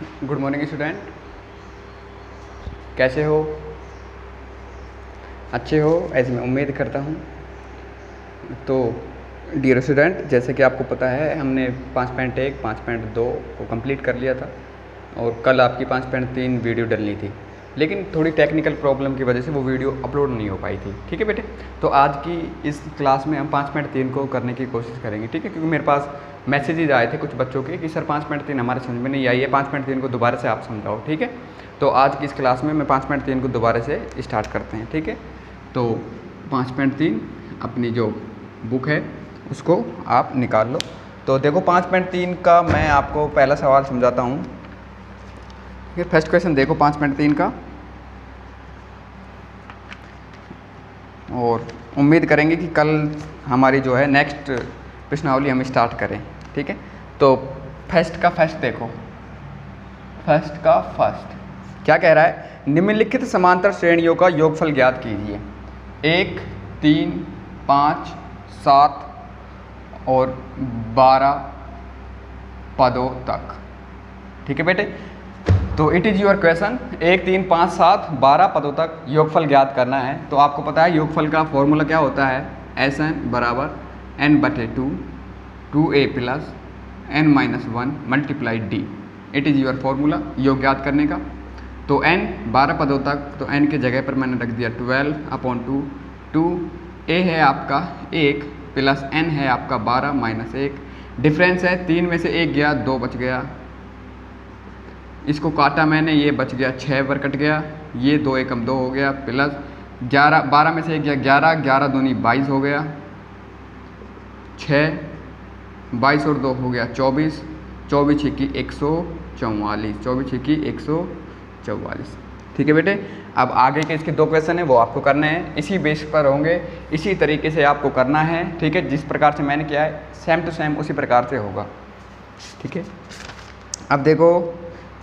Good morning student, कैसे हो? अच्छे हो ऐसी मैं उम्मीद करता हूँ। तो डियर स्टूडेंट, जैसे कि आपको पता है हमने 5.1, 5.2 को कंप्लीट कर लिया था और कल आपकी 5.3 वीडियो डलनी थी, लेकिन थोड़ी टेक्निकल प्रॉब्लम की वजह से वो वीडियो अपलोड नहीं हो पाई थी। ठीक है बेटे, तो आज की इस क्लास में हम 5.3 को करने की कोशिश करेंगे। ठीक है, क्योंकि मेरे पास मैसेजेज आए थे कुछ बच्चों के कि सर 5.3 हमारे समझ में नहीं आई है, 5.3 को दोबारा से आप समझाओ। ठीक है, तो आज की इस क्लास में मैं 5.3 को दोबारा से स्टार्ट करते हैं। ठीक है, तो 5.3 अपनी जो बुक है उसको आप निकाल लो। तो देखो 5.3 का मैं आपको पहला सवाल समझाता हूँ। ठीक है, फर्स्ट क्वेश्चन देखो 5.3 का, और उम्मीद करेंगे कि कल हमारी जो है नेक्स्ट प्रश्नावली हम स्टार्ट करें। ठीक है, तो फर्स्ट का फर्स्ट देखो, फर्स्ट का फर्स्ट क्या कह रहा है? निम्नलिखित समांतर श्रेणियों का योगफल ज्ञात कीजिए। 1, 3, 5, 7 और 12 पदों तक। ठीक है बेटे, तो इट इज़ योर क्वेश्चन। 1, 3, 5, 7, 12 पदों तक योगफल ज्ञात करना है। तो आपको पता है योगफल का फॉर्मूला क्या होता है? Sn बराबर n/2 2a plus n-1 multiply d। It is your formula योग ज्ञात करने का। तो n 12 पदों तक, तो n के जगह पर मैंने रख दिया 12/2। 2a है आपका 1 प्लस n है आपका 12 माइनस 1। डिफरेंस है 3 में से 1 गया, 2 बच गया। इसको काटा मैंने, ये बच गया 6 पर कट गया, ये 2 एकम 2 हो गया, प्लस 11, 12 में से 1 गया 11, 11 दूनी 22 हो गया, 6 22 और 2 हो गया 24, 24 छिक्की 144, 24 छिक्की 144। ठीक है बेटे, अब आगे के इसके 2 क्वेश्चन हैं वो आपको करने हैं, इसी बेस पर होंगे, इसी तरीके से आपको करना है। ठीक है, जिस प्रकार से मैंने किया है सेम टू सेम उसी प्रकार से होगा। ठीक है, अब देखो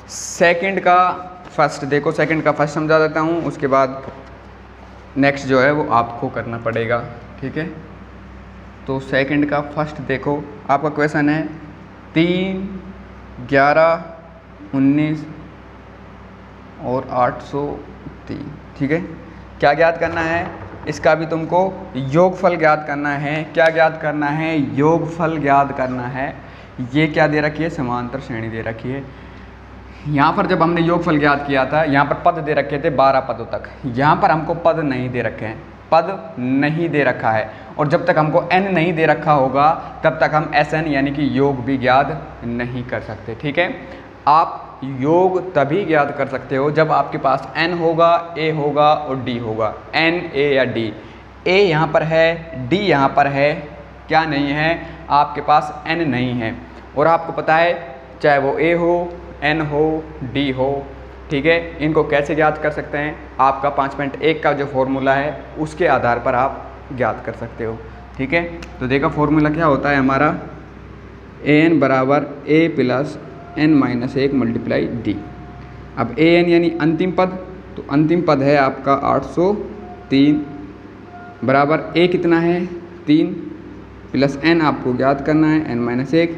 सेकंड का फर्स्ट देखो, सेकंड का फर्स्ट समझा देता हूँ, उसके बाद नेक्स्ट जो है वो आपको करना पड़ेगा। ठीक है, तो सेकंड का फर्स्ट देखो, आपका क्वेश्चन है 3, 11, 19 और 803। ठीक है, क्या ज्ञात करना है? इसका भी तुमको योगफल ज्ञात करना है। क्या ज्ञात करना है? योगफल ज्ञात करना है। ये क्या दे रखी है? समांतर श्रेणी दे रखी है। यहाँ पर जब हमने योगफल ज्ञात किया था, यहाँ पर पद दे रखे थे 12 पदों तक, यहाँ पर हमको पद नहीं दे रखे हैं, पद नहीं दे रखा है। और जब तक हमको n नहीं दे रखा होगा तब तक हम Sn यानी कि योग भी ज्ञात नहीं कर सकते। ठीक है, आप योग तभी ज्ञात कर सकते हो जब आपके पास n होगा, a होगा और d होगा। n, a या d। a यहाँ पर है, d यहाँ पर है, क्या नहीं है? आपके पास n नहीं है। और आपको पता है चाहे वो a हो, n हो, d हो, ठीक है, इनको कैसे ज्ञात कर सकते हैं? आपका 5.1 का जो फॉर्मूला है उसके आधार पर आप ज्ञात कर सकते हो। ठीक है, तो देखो फॉर्मूला क्या होता है हमारा? an बराबर a plus n-1 multiply d। अब an यानी अंतिम पद, तो अंतिम पद है आपका 803 बराबर a कितना है? 3 प्लस n आपको ज्ञात करना है n-1।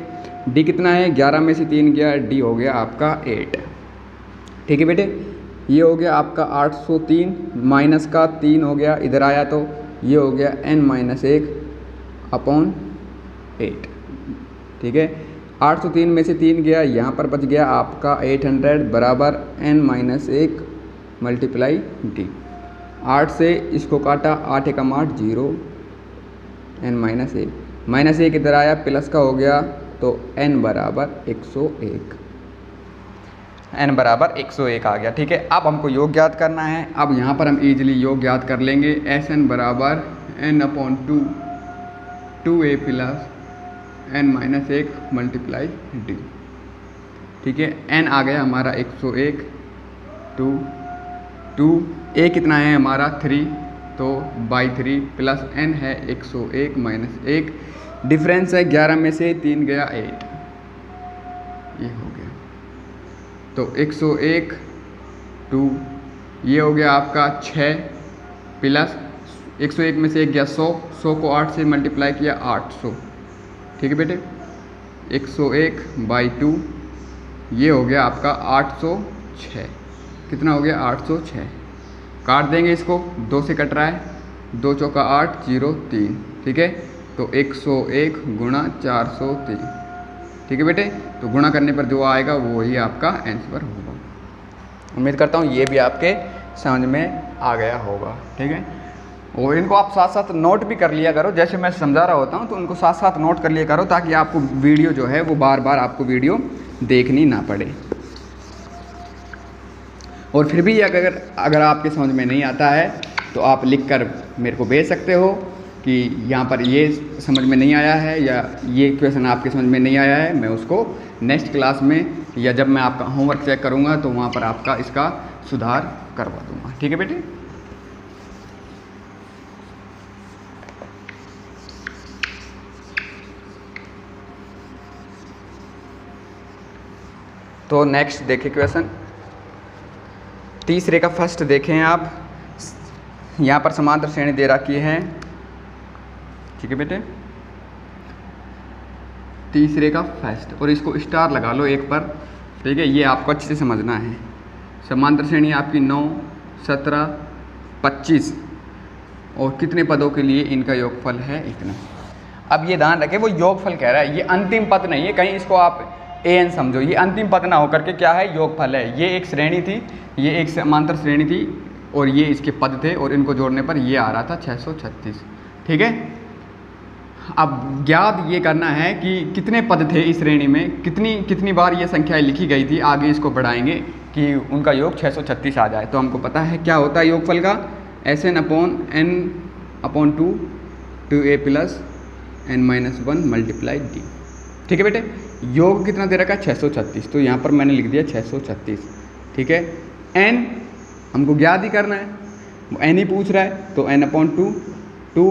d कितना है? 11 में से 3 गया, d हो गया आपका 8। ठीक है बेटे, ये हो गया आपका 803 माइनस का 3 हो गया, इधर आया तो ये हो गया n-1 अपॉन 8। ठीक है, 803 में से 3 गया, यहाँ पर बच गया आपका 800 बराबर n-1 मल्टीप्लाई d। 8 से इसको काटा, 8 एकम 8 0, n-1 माइनस 1 इधर आया, प्लस का हो गया, तो n बराबर 101, n बराबर 101 आ गया। ठीक है, अब हमको योग ज्ञात करना है। अब यहाँ पर हम इजीली योग ज्ञात कर लेंगे। Sn बराबर n/2 2a plus n-1 multiply d। ठीक है, n आ गया हमारा 101, 2 a कितना है हमारा 3, तो बाई 3 प्लस n है 101 माइनस 1। डिफरेंस है 11 में से 3 गया 8, ये हो गया, तो 101 2, ये हो गया आपका 6 प्लस 101 में से 1 गया 100, 100 को 8 से मल्टीप्लाई किया 800। ठीक है बेटे, 101/2 ये हो गया आपका 806। कितना हो गया 806। काट देंगे इसको, 2 से कट रहा है, 2 चौका 8, 0 3, ठीक है। तो 101 गुणा 403, ठीक है बेटे। तो गुणा करने पर जो आएगा वो ही आपका आंसर होगा। उम्मीद करता हूँ ये भी आपके समझ में आ गया होगा, ठीक है। और इनको आप साथ साथ नोट भी कर लिया करो, जैसे मैं समझा रहा होता हूँ तो उनको साथ साथ नोट कर लिया करो, ताकि आपको वीडियो जो है वो बार बार आपको वीडियो देखनी ना पड़े। और फिर भी अगर आपके समझ में नहीं आता है तो आप लिख कर मेरे को भेज सकते हो कि यहाँ पर ये समझ में नहीं आया है या ये क्वेश्चन आपके समझ में नहीं आया है। मैं उसको नेक्स्ट क्लास में या जब मैं आपका होमवर्क चेक करूँगा तो वहाँ पर आपका इसका सुधार करवा दूँगा, ठीक है बेटे। तो नेक्स्ट देखिए क्वेश्चन तीसरे का फर्स्ट देखें आप। यहाँ पर समांतर श्रेणी दे रखी है, ठीक है बेटे। तीसरे का फर्स्ट, और इसको स्टार लगा लो एक पर, ठीक है। ये आपको अच्छे से समझना है। समांतर श्रेणी आपकी 9, 17, 25 और कितने पदों के लिए इनका योगफल है इतना। अब ये ध्यान रखें वो योगफल कह रहा है, ये अंतिम पद नहीं है, कहीं इसको आप an समझो, ये अंतिम पद ना होकर के क्या है योगफल है। ये एक श्रेणी थी, ये एक समांतर श्रेणी थी और ये इसके पद थे और इनको जोड़ने पर ये आ रहा था 636, ठीक है। अब ज्ञात ये करना है कि कितने पद थे इस श्रेणी में, कितनी बार ये संख्या लिखी गई थी। आगे इसको बढ़ाएंगे कि उनका योग 636 आ जाए। तो हमको पता है क्या होता है योगफल का, Sn/n/2 2a + n-1 × d, ठीक है बेटे। योग कितना दे रखा है 636, तो यहाँ पर मैंने लिख दिया 636, ठीक है। n हमको ज्ञात ही करना है, n ही पूछ रहा है, तो n/2 2,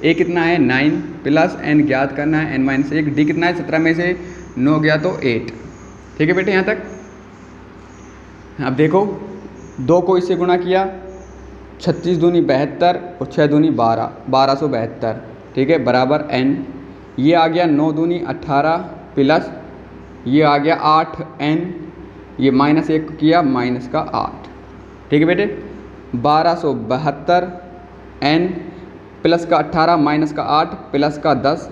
a कितना है 9 + n ज्ञात करना है n-1, d कितना है 17 में से 9 गया तो 8, ठीक है बेटे यहाँ तक। अब देखो 2 को इससे गुणा किया, 36 दूनी 72 और 6 दूनी 12, 1272, ठीक है, बराबर n। ये आ गया 9 दूनी 18 प्लस ये आ गया 8n, ये -1 किया -8, ठीक है बेटे। 1272 n प्लस का 18 -8 प्लस का 10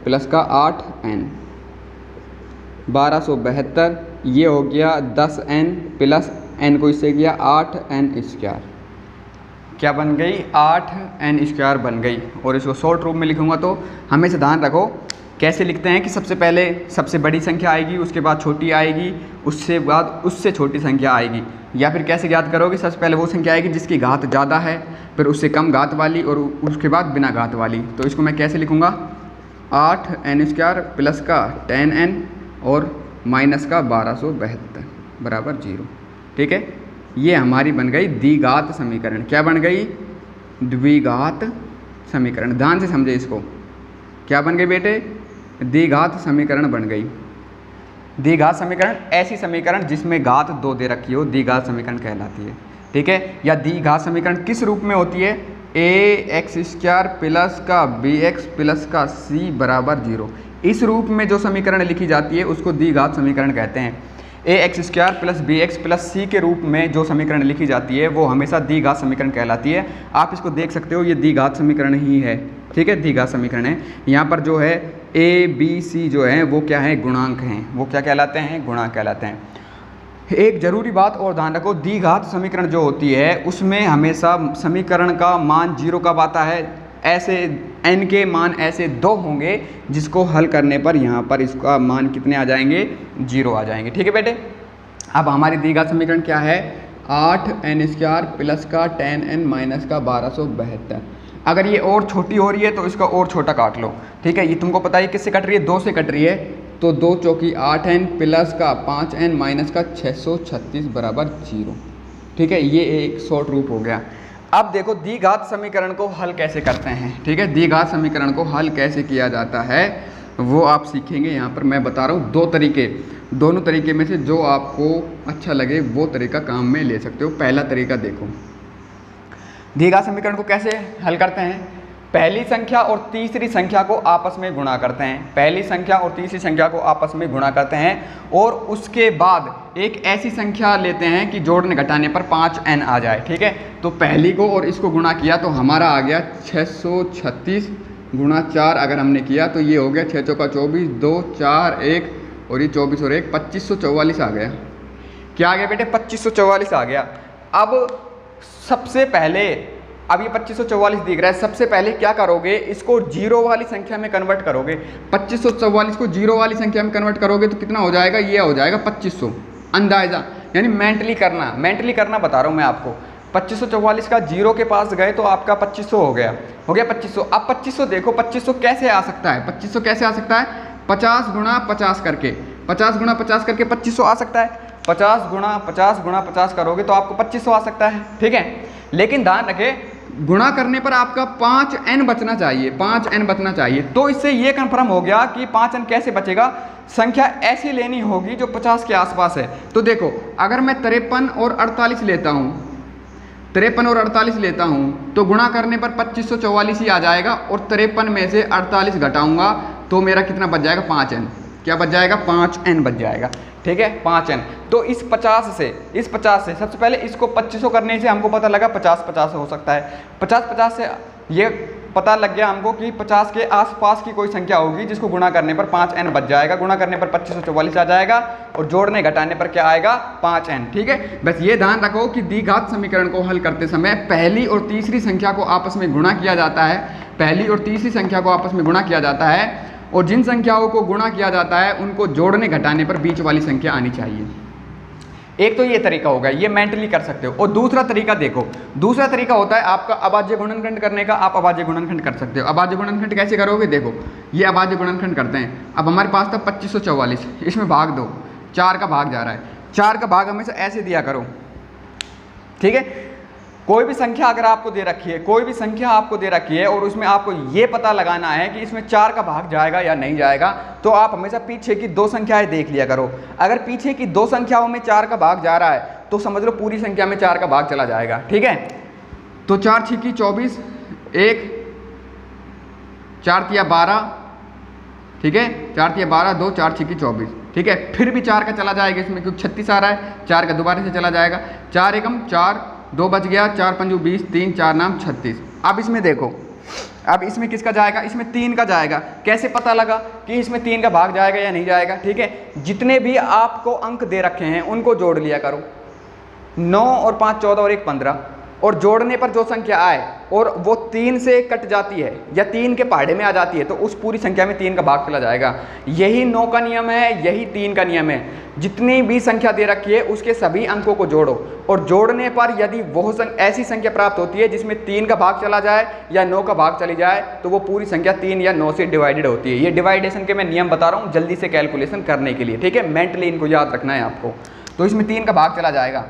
प्लस का 8n, 1272 ये हो गया 10n प्लस n को इससे किया 8n², क्या बन गई 8n² बन गई। और इसको शॉर्ट रूप में लिखूंगा तो हमेशा ध्यान रखो कैसे लिखते हैं कि सबसे पहले सबसे बड़ी संख्या आएगी, उसके बाद छोटी आएगी, उससे बाद उससे छोटी संख्या आएगी। या फिर कैसे ज्ञात करोगे, सबसे पहले वो संख्या आएगी जिसकी घात ज़्यादा है, फिर उससे कम घात वाली और उसके बाद बिना घात वाली। तो इसको मैं कैसे लिखूँगा 8n² प्लस का 10n और माइनस का 1272 बराबर 0, ठीक है। ये हमारी बन गई द्विघात समीकरण। क्या बन गई द्विघात समीकरण। ध्यान से समझे इसको, क्या बन गई बेटे द्विघात समीकरण बन गई। द्विघात समीकरण ऐसी समीकरण जिसमें घात 2 दे रखी हो द्विघात समीकरण कहलाती है, ठीक है। या द्विघात समीकरण किस रूप में होती है, ax² प्लस का bx प्लस का c बराबर 0। इस रूप में जो समीकरण लिखी जाती है उसको द्विघात समीकरण कहते हैं। ax² plus bx plus c के रूप में जो समीकरण लिखी जाती है वो हमेशा द्विघात समीकरण कहलाती है। आप इसको देख सकते हो, ये द्विघात समीकरण ही है, ठीक है, द्विघात समीकरण है। यहाँ पर जो है a b c जो है वो क्या है गुणांक हैं, वो क्या कहलाते हैं गुणांक कहलाते हैं। एक ज़रूरी बात और ध्यान रखो, द्विघात समीकरण जो होती है उसमें हमेशा समीकरण का मान 0 कब आता है, ऐसे n के मान ऐसे 2 होंगे जिसको हल करने पर यहाँ पर इसका मान कितने आ जाएंगे 0 आ जाएंगे, ठीक है बेटे। अब हमारी द्विघात समीकरण क्या है 8n² प्लस का 10n माइनस का 1272। अगर ये और छोटी हो रही है तो इसका और छोटा काट लो, ठीक है। ये तुमको पता है किससे कट रही है 2 से कट रही है, तो 2 चौकी 8n प्लस का 5n माइनस का 636 बराबर 0, ठीक है। ये एक शॉर्ट रूप हो गया। अब देखो द्विघात समीकरण को हल कैसे करते हैं, ठीक है। द्विघात समीकरण को हल कैसे किया जाता है वो आप सीखेंगे। यहाँ पर मैं बता रहा हूँ 2 तरीके, दोनों तरीके में से जो आपको अच्छा लगे वो तरीका काम में ले सकते हो। पहला तरीका देखो, द्विघात समीकरण को कैसे हल करते हैं। पहली संख्या और तीसरी संख्या को आपस में गुणा करते हैं, पहली संख्या और तीसरी संख्या को आपस में गुणा करते हैं और उसके बाद एक ऐसी संख्या लेते हैं कि जोड़ने घटाने पर 5n आ जाए। ठीक है, तो पहली को और इसको गुणा किया तो हमारा आ गया 636 गुणा 4 अगर हमने किया तो ये हो गया 6 चौका 24, 2 4 1 और ये 24 और 1 2544 आ गया। क्या आ गया बेटे? 2544 आ गया। अब सबसे पहले, अब ये 2544 दिख रहा है, सबसे पहले क्या करोगे, इसको जीरो वाली संख्या में कन्वर्ट करोगे। 2544 को जीरो वाली संख्या में कन्वर्ट करोगे तो कितना हो जाएगा? ये हो जाएगा 2500 अंदाजा, यानी मेंटली करना बता रहा हूँ मैं आपको। 2544 का जीरो के पास गए तो आपका 2500 हो गया 2500। अब 2500 देखो 2500 कैसे आ सकता है? 2500 कैसे आ सकता है? 50 गुणा 50 करके, 50 गुणा 50 करके 2500 आ सकता है। 50 गुणा 50 गुणा 50 करोगे तो आपको 2500 आ सकता है। ठीक है, लेकिन ध्यान रखें गुणा करने पर आपका 5n बचना चाहिए, 5n बचना चाहिए। तो इससे ये कन्फर्म हो गया कि 5n कैसे बचेगा, संख्या ऐसी लेनी होगी जो 50 के आसपास है। तो देखो अगर मैं 53 और 48 लेता हूँ, 53 और 48 लेता हूँ तो गुणा करने पर 2544 ही आ जाएगा और 53 में से 48 घटाऊंगा तो मेरा कितना बच जाएगा? 5n। क्या बच जाएगा? 5n बच जाएगा। ठीक है, 5n। तो इस 50 से सबसे पहले इसको 2500 करने से हमको पता लगा 50 हो सकता है। 50 से ये पता लग गया हमको कि 50 के आसपास की कोई संख्या होगी जिसको गुणा करने पर 5n बच जाएगा। गुणा करने पर 2544 आ जाएगा और जोड़ने घटाने पर क्या आएगा? 5n। ठीक है, बस ये ध्यान रखो कि द्विघात समीकरण को हल करते समय पहली और तीसरी संख्या को आपस में गुणा किया जाता है, पहली और तीसरी संख्या को आपस में गुणा किया जाता है और जिन संख्याओं को गुणा किया जाता है उनको जोड़ने घटाने पर बीच वाली संख्या आनी चाहिए। एक तो ये तरीका होगा, ये मेंटली कर सकते हो। और दूसरा तरीका देखो, दूसरा तरीका होता है आपका अभाज्य गुणनखंड करने का। आप अभाज्य गुणनखंड कर सकते हो। अभाज्य गुणनखंड कैसे करोगे? देखो ये अभाज्य गुणनखंड करते हैं। अब हमारे पास था 2544, इसमें भाग दो, 4 का भाग जा रहा है, 4 का भाग हमेशा ऐसे दिया करो। ठीक है, कोई भी संख्या अगर आपको दे रखी है, कोई भी संख्या आपको दे रखी है और उसमें आपको ये पता लगाना है कि इसमें 4 का भाग जाएगा या नहीं जाएगा, तो आप हमेशा पीछे की 2 संख्याएं देख लिया करो। अगर पीछे की 2 संख्याओं में 4 का भाग जा रहा है तो समझ लो पूरी संख्या में 4 का भाग चला जाएगा। ठीक है, तो 4 छीकी 24, 1 4 तिया 12, ठीक है, 4 तिया 12, 2 4 छीकी 24। ठीक है, फिर भी 4 का चला जाएगा इसमें क्योंकि 36 आ रहा है, 4 का दोबारा से चला जाएगा। 4 एकम 4, 2 बच गया, 4 पंजू 20, 3 4 नाम 36। अब इसमें देखो, अब इसमें किसका जाएगा? इसमें 3 का जाएगा। कैसे पता लगा कि इसमें 3 का भाग जाएगा या नहीं जाएगा? ठीक है, जितने भी आपको अंक दे रखे हैं उनको जोड़ लिया करो। 9 और 5 14 और 1 15, और जोड़ने पर जो संख्या आए और वो 3 से कट जाती है या 3 के पहाड़े में आ जाती है तो उस पूरी संख्या में 3 का भाग चला जाएगा। यही 9 का नियम है, यही 3 का नियम है। जितनी भी संख्या दे रखी है उसके सभी अंकों को जोड़ो और जोड़ने पर यदि वो ऐसी संख्या प्राप्त होती है जिसमें 3 का भाग चला जाए या 9 का भाग चली जाए तो वो पूरी संख्या 3 या 9 से डिवाइडेड होती है। ये डिवाइडेशन के मैं नियम बता रहा हूँ जल्दी से कैलकुलेशन करने के लिए। ठीक है, मेंटली इनको याद रखना है आपको। तो इसमें 3 का भाग चला जाएगा,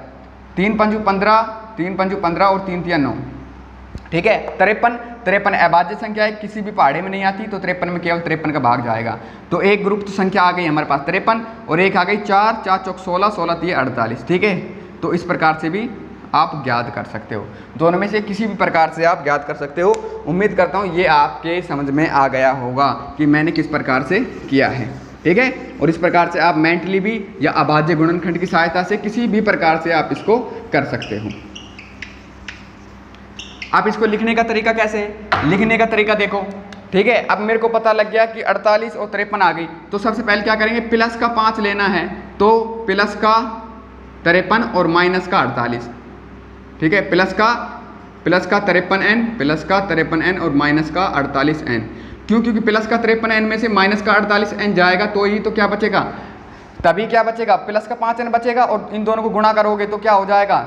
3 पंजू 15, 3 पंजू 15 और 3 तिया 9। ठीक है, 53 अभाज्य संख्या है, किसी भी पहाड़े में नहीं आती तो 53 में केवल 53 का भाग जाएगा। तो एक ग्रुप तो संख्या आ गई हमारे पास 53 और एक आ गई 4 4 चौक 16, 16 तिया 48। ठीक है, तो इस प्रकार से भी आप ज्ञात कर सकते हो, दोनों में से किसी भी प्रकार से आप ज्ञात कर सकते हो। उम्मीद करता हूँ ये आपके समझ में आ गया होगा कि मैंने किस प्रकार से किया है। ठीक है, और इस प्रकार से आप मेंटली भी या अभाज्य गुणनखंड की सहायता से किसी भी प्रकार से आप इसको कर सकते हो। आप इसको लिखने का तरीका कैसे है? लिखने का तरीका देखो। ठीक है, अब मेरे को पता लग गया कि 48 और 53 आ गई, तो सबसे पहले क्या करेंगे? प्लस का 5 लेना है, तो प्लस का 53 और माइनस का 48। ठीक है, प्लस का 53n, प्लस का 53n और माइनस का 48n। क्यों? क्योंकि प्लस का 53n में से माइनस का 48n जाएगा तो ही तो क्या बचेगा? तभी क्या बचेगा? प्लस का 5n बचेगा और इन दोनों को गुणा करोगे तो क्या हो जाएगा?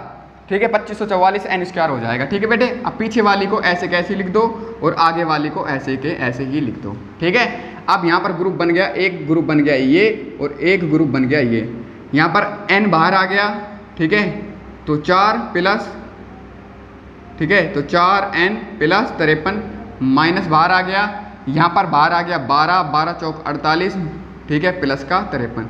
ठीक है, 2544 n स्क्वायर हो जाएगा। ठीक है बेटे, अब पीछे वाली को ऐसे कैसे लिख दो और आगे वाली को ऐसे के ऐसे ही लिख दो। ठीक है, अब यहाँ पर ग्रुप बन गया, एक ग्रुप बन गया ये और एक ग्रुप बन गया ये। यहाँ पर n बाहर आ गया। ठीक है, तो 4 प्लस, ठीक है, तो 4n प्लस 53 माइनस बाहर आ गया, यहाँ पर बाहर आ गया 12, 12 चौक 48। ठीक है, प्लस का 53।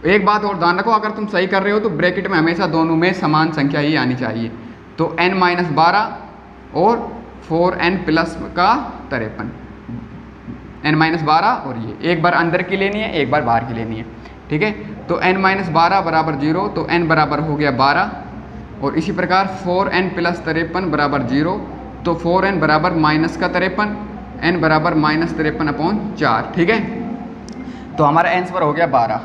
एक बात और ध्यान रखो, अगर तुम सही कर रहे हो तो ब्रैकेट में हमेशा दोनों में समान संख्या ही आनी चाहिए। तो n माइनस 12 और 4n प्लस का 53, n-12 और ये एक बार अंदर की लेनी है, एक बार बाहर की लेनी है, ठीक है। तो n-12 बराबर 0, तो n बराबर हो गया 12, और इसी प्रकार 4n + 53 बराबर 0, तो 4n बराबर -53, n बराबर -53/4, ठीक है। तो हमारा आंसर हो गया 12,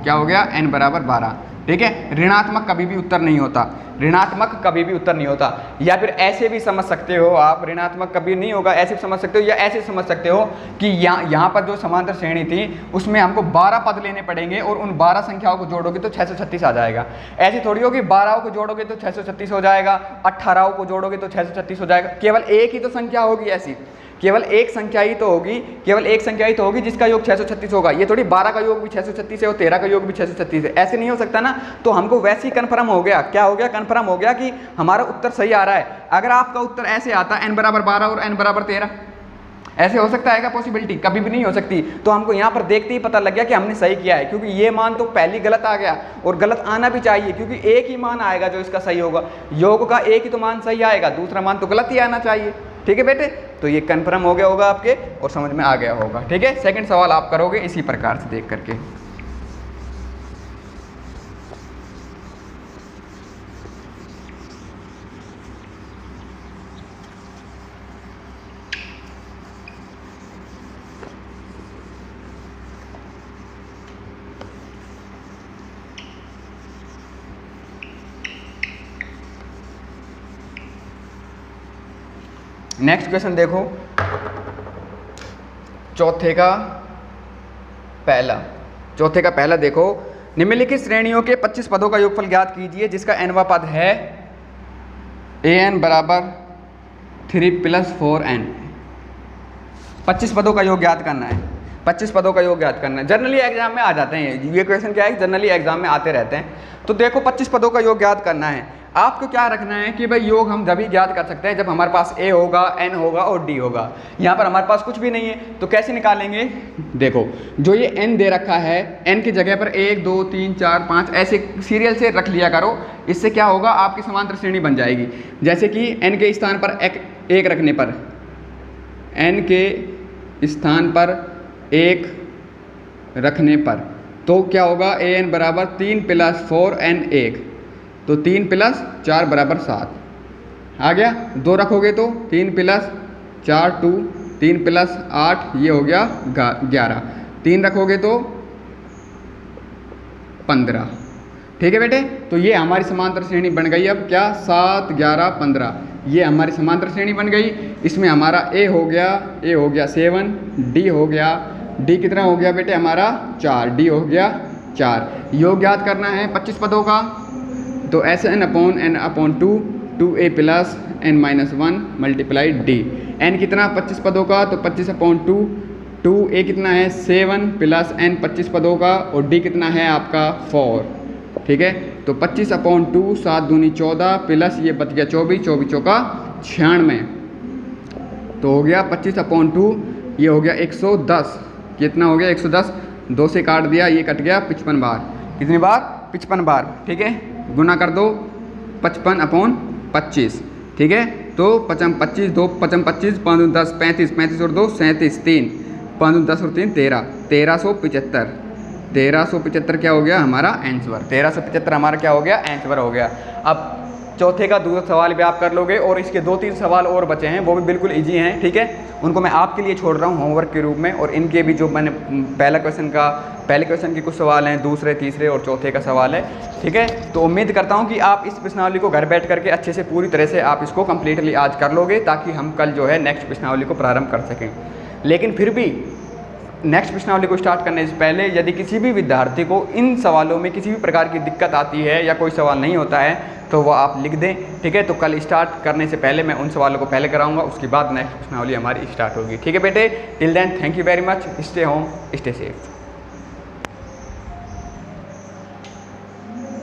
क्या हो गया, n बराबर 12, ठीक है। ऋणात्मक कभी भी उत्तर नहीं होता, ऋणात्मक कभी भी उत्तर नहीं होता। या फिर ऐसे भी समझ सकते हो आप, ऋणात्मक कभी नहीं होगा, ऐसे भी समझ सकते हो, या ऐसे समझ सकते हो कि यहाँ पर जो समांतर श्रेणी थी उसमें हमको 12 पद लेने पड़ेंगे और उन 12 संख्याओं को जोड़ोगे तो 636 आ जाएगा। ऐसी थोड़ी होगी 12 को जोड़ोगे तो 636 हो जाएगा, 18 को जोड़ोगे तो 636 हो जाएगा। केवल एक ही तो संख्या होगी ऐसी, केवल एक संख्या ही तो होगी, केवल एक संख्या ही तो होगी जिसका योग 636 होगा। ये थोड़ी 12 का योग भी 636 है और 13 का योग भी 636 है, ऐसे नहीं हो सकता ना। तो हमको वैसे ही कन्फर्म हो गया, क्या हो गया, कन्फर्म हो गया कि हमारा उत्तर सही आ रहा है। अगर आपका उत्तर ऐसे आता n बराबर 12 और n बराबर 13, ऐसे हो सकता है क्या पॉसिबिलिटी? कभी भी नहीं हो सकती। तो हमको यहाँ पर देखते ही पता लग गया कि हमने सही किया है, क्योंकि ये मान तो पहली गलत आ गया और गलत आना भी चाहिए, क्योंकि एक ही मान आएगा जो इसका सही होगा। योग का एक ही तो मान सही आएगा, दूसरा मान तो गलत ही आना चाहिए, ठीक है बेटे। तो ये कन्फर्म हो गया होगा आपके और समझ में आ गया होगा, ठीक है। सेकंड सवाल आप करोगे इसी प्रकार से देख करके। नेक्स्ट क्वेश्चन देखो, चौथे का पहला देखो, निम्नलिखित श्रेणियों के 25 पदों का योगफल ज्ञात कीजिए जिसका nवां पद है an बराबर 3 + 4n। 25 पदों का योग ज्ञात करना है, 25 पदों का योग ज्ञात करना है। जनरली एग्जाम में आ जाते हैं ये क्वेश्चन, क्या है, जनरली एग्जाम में आते रहते हैं। तो देखो 25 पदों का योग ज्ञात करना है। आपको क्या रखना है कि भाई योग हम जब ही ज्ञात कर सकते हैं जब हमारे पास a होगा, n होगा और d होगा। यहाँ पर हमारे पास कुछ भी नहीं है, तो कैसे निकालेंगे? देखो जो ये n दे रखा है, n की जगह पर 1 2 3 4 5 ऐसे सीरियल से रख लिया करो। इससे क्या होगा, आपकी समांतर श्रेणी बन जाएगी। जैसे कि n के स्थान पर 1 रखने पर, n के स्थान पर 1 रखने पर तो क्या होगा, an बराबर 3 + 4n 1, तो 3 + 4 बराबर 7 आ गया। 2 रखोगे तो 3 + 4 2, 3 + 8 ये हो गया 11, 3 रखोगे तो 15, ठीक है बेटे। तो ये हमारी समांतर श्रेणी बन गई। अब क्या, 7 11 15 ये हमारी समांतर श्रेणी बन गई। इसमें हमारा a हो गया 7, d हो गया, d कितना हो गया बेटे हमारा 4, d हो गया 4। योग ज्ञात करना है 25 पदों का, तो Sn/n/2 2a + n-1 × d। n कितना 25 पदों का, तो 25/2, 2a कितना है 7 + n 25 पदों का, और d कितना है आपका 4, ठीक है। तो 25/2 7 दूनी 14 प्लस ये बच गया 24, 24 का 96, तो हो गया 25/2, ये हो गया 110। कितना हो गया 110, 2 से काट दिया, ये कट गया 55 बार। कितनी बार? 55 बार, ठीक है। गुना कर दो 55/25, ठीक है। तो 25 2 55 5 10 35 35 और 2 37 3 5 10 और 3 13 1375। 1375 क्या हो गया हमारा आंसर, 1375 हमारा क्या हो गया आंसर हो गया। अब चौथे का दूसरा सवाल भी आप कर लोगे और इसके 2-3 सवाल और बचे हैं, वो भी बिल्कुल इजी हैं, ठीक है। उनको मैं आपके लिए छोड़ रहा हूँ होमवर्क के रूप में, और इनके भी जो मैंने पहले क्वेश्चन के कुछ सवाल हैं, दूसरे तीसरे और चौथे का सवाल है, ठीक है। तो उम्मीद करता हूँ कि आप इस प्रश्नावली को घर बैठ करके अच्छे से पूरी तरह से आप इसको कम्प्लीटली आज कर लोगे, ताकि हम कल जो है नेक्स्ट प्रश्नावली को प्रारंभ कर सकें। लेकिन फिर भी नेक्स्ट प्रश्नावली को स्टार्ट करने से पहले यदि किसी भी विद्यार्थी को इन सवालों में किसी भी प्रकार की दिक्कत आती है या कोई सवाल नहीं होता है तो वो आप लिख दें, ठीक है। तो कल स्टार्ट करने से पहले मैं उन सवालों को पहले कराऊंगा, उसके बाद नेक्स्ट प्रश्नावली हमारी स्टार्ट होगी, ठीक है बेटे। Till then thank you very much, stay home stay safe.